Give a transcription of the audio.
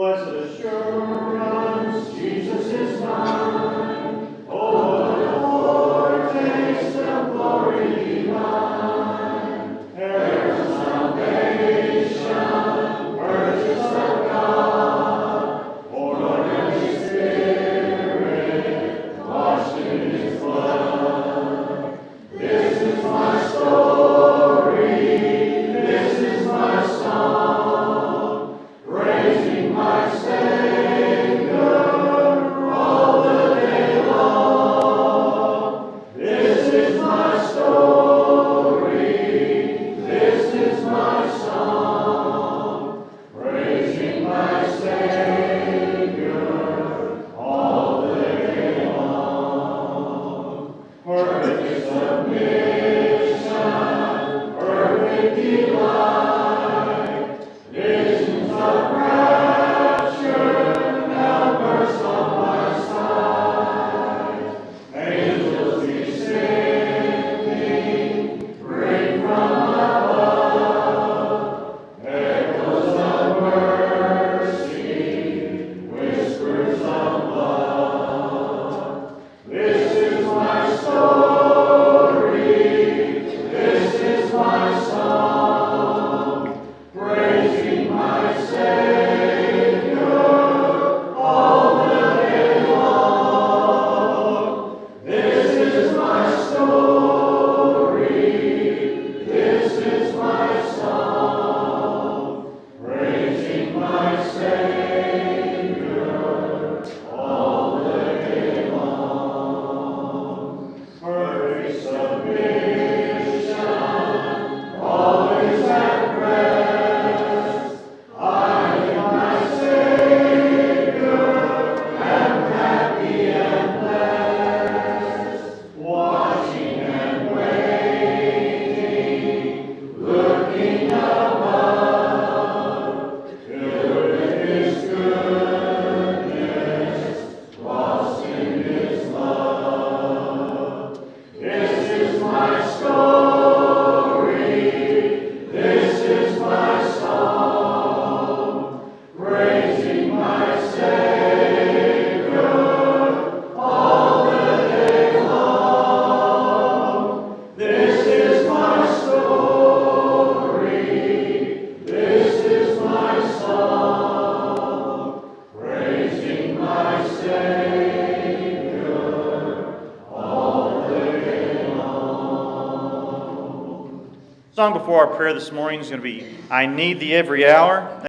Blessed assurance, Jesus is mine. Oh, what a foretaste of glory divine. Heir of salvation, purchase of God, born of His Spirit, washed in His blood. This is my story, this is my song, praising my Savior all the day long. This is my story, this is my song, praising my Savior all the day long. Perfect submission, perfect delight, visions of rapture now burst on my sight. Angels descending, bring from above echoes of mercy, whispers of love. This is my story, this is my song, praising my Savior all the day long. This is my story, this is my song, praising my Savior all the day long. Perfect submission, always at rest. I in my Savior am happy and blessed. Watching and waiting, looking above, filled with His goodness, lost in His love. This is my story, this is my song, praising my Savior all the day long. This is my story, this is my song, praising my Savior all the day long. Song before our prayer this morning is going to be I Need Thee Every Hour.